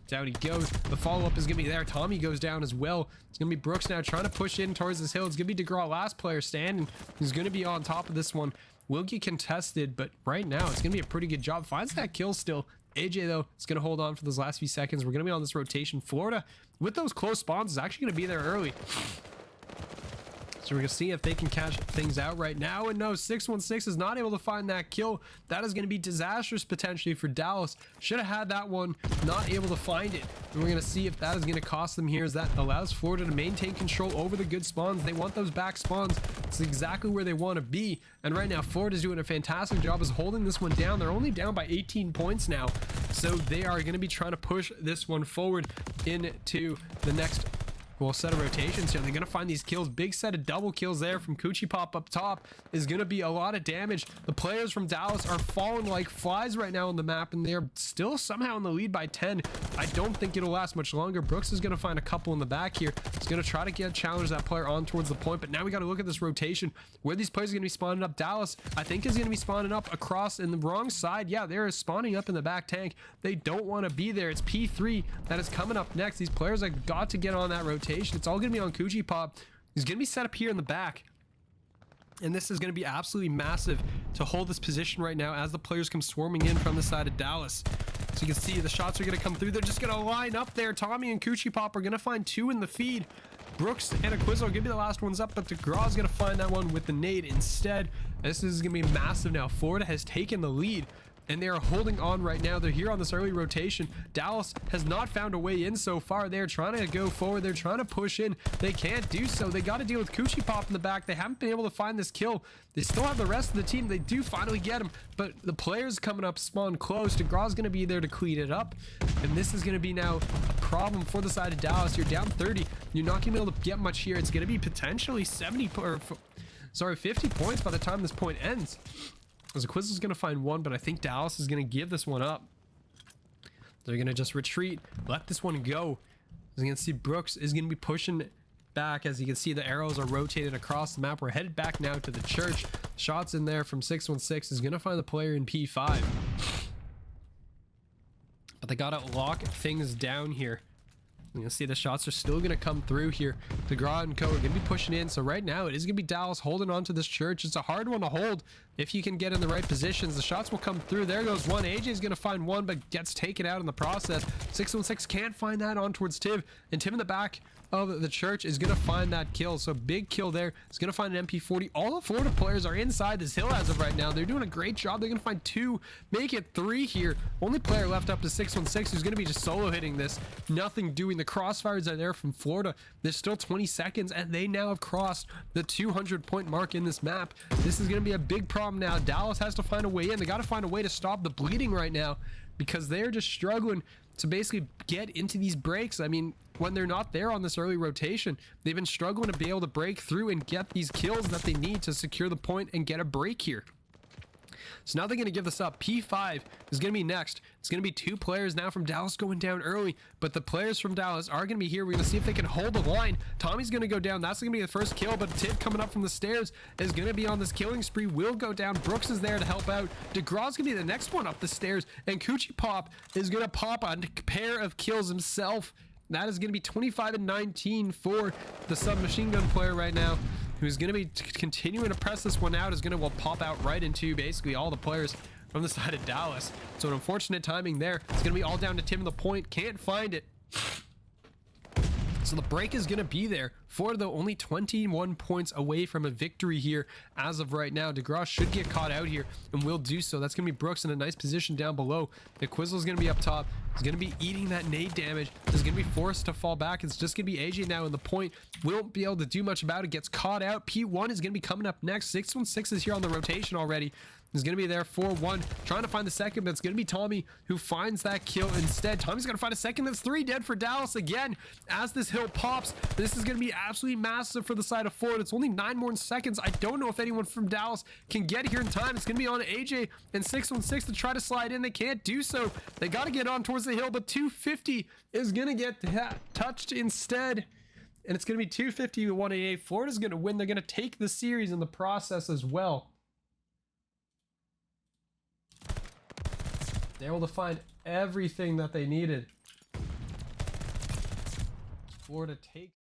Speaker 1: Down he goes. The follow-up is going to be there. Tommy goes down as well. It's going to be Brooks now trying to push in towards this hill. It's going to be DeGraw, last player standing, who's going to be on top of this one. Will get contested, but right now it's going to be a pretty good job. Finds that kill still. AJ, though, is going to hold on for those last few seconds. We're going to be on this rotation. Florida, with those close spawns, is actually going to be there early. So we're going to see if they can catch things out right now. And no, 616 is not able to find that kill. That is going to be disastrous potentially for Dallas. Should have had that one, not able to find it. And we're going to see if that is going to cost them here, as that allows Florida to maintain control over the good spawns. They want those back spawns. It's exactly where they want to be. And right now, Florida's doing a fantastic job of holding this one down. They're only down by 18 points now. So they are going to be trying to push this one forward into the next set of rotations here. They're going to find these kills. Big set of double kills there from Coochie Pop up top is going to be a lot of damage. The players from Dallas are falling like flies right now on the map, and they're still somehow in the lead by 10. I don't think it'll last much longer. Brooks is going to find a couple in the back here. He's going to try to challenge that player on towards the point, but now we got to look at this rotation. Where these players are going to be spawning up. Dallas, I think, is going to be spawning up across in the wrong side. Yeah, they're spawning up in the back tank. They don't want to be there. It's P3 that is coming up next. These players have got to get on that rotation. It's all going to be on Coochie Pop. He's going to be set up here in the back. And this is going to be absolutely massive to hold this position right now as the players come swarming in from the side of Dallas. So you can see the shots are going to come through. They're just going to line up there. Tommy and Coochie Pop are going to find 2 in the feed. Brooks and Aquizo are going to be the last ones up, but DeGraw is going to find that one with the nade instead. This is going to be massive now. Florida has taken the lead, and they are holding on right now. They're here on this early rotation. Dallas has not found a way in so far. They're trying to go forward. They're trying to push in. They can't do so. They got to deal with Coochie Pop in the back. They haven't been able to find this kill. They still have the rest of the team. They do finally get him, but the players coming up spawn close. DeGraw's going to be there to clean it up, and this is going to be now a problem for the side of Dallas. You're down 30. You're not going to be able to get much here. It's going to be potentially 50 points by the time this point ends. Aquizo is going to find one, but I think Dallas is going to give this one up. They're going to just retreat, let this one go. As you can see, Brooks is going to be pushing back. As you can see, the arrows are rotated across the map. We're headed back now to the church. Shots in there from 616 is going to find the player in P5. But they got to lock things down here. You can see the shots are still going to come through here. DeGraw and Co are going to be pushing in. So right now it is going to be Dallas holding on to this church. It's a hard one to hold if you can get in the right positions. The shots will come through. There goes one. AJ is going to find one, but gets taken out in the process. 616 can't find that on towards Tiv, and Tiv in the back of the church is going to find that kill. So big kill there. He's going to find an MP40. All the Florida players are inside this hill as of right now. They're doing a great job. They're going to find 2, make it 3 here. Only player left up to 616 who's going to be just solo hitting this. Nothing doing. The crossfires are there from Florida. There's still 20 seconds, and they now have crossed the 200-point mark in this map. This is going to be a big problem now. Dallas has to find a way in. They got to find a way to stop the bleeding right now, because they're just struggling to basically get into these breaks. I mean, when they're not there on this early rotation, they've been struggling to be able to break through and get these kills that they need to secure the point and get a break here. So now they're going to give this up. P5 is going to be next. It's going to be 2 players now from Dallas going down early, but the players from Dallas are going to be here. We're going to see if they can hold the line. Tommy's going to go down. That's going to be the first kill, but Tiv coming up from the stairs is going to be on this killing spree. Will go down. Brooks is there to help out. DeGraw's going to be the next one up the stairs, and Coochie Pop is going to pop a pair of kills himself. That is going to be 25 and 19 for the submachine gun player right now, who's going to be continuing to press this one out. Is going to pop out right into basically all the players from the side of Dallas. So an unfortunate timing there. It's going to be all down to Tim in the point. Can't find it. So the break is going to be there. Florida, though, only 21 points away from a victory here as of right now. DeGraw should get caught out here and will do so. That's going to be Brooks in a nice position down below. Aquizo is going to be up top. He's going to be eating that nade damage. He's going to be forced to fall back. It's just going to be AJ now in the point. Won't be able to do much about it. Gets caught out. P1 is going to be coming up next. 616 is here on the rotation already. is going to be there for one, trying to find the second, but it's going to be Tommy who finds that kill instead. Tommy's going to find a second. That's 3 dead for Dallas again. As this hill pops, this is going to be absolutely massive for the side of Florida. It's only 9 more seconds. I don't know if anyone from Dallas can get here in time. It's going to be on AJ and 616 to try to slide in. They can't do so. They got to get on towards the hill, but 250 is going to get touched instead. And it's going to be 250 to 188. Florida's going to win. They're going to take the series in the process as well. They're able to find everything that they needed. Florida takes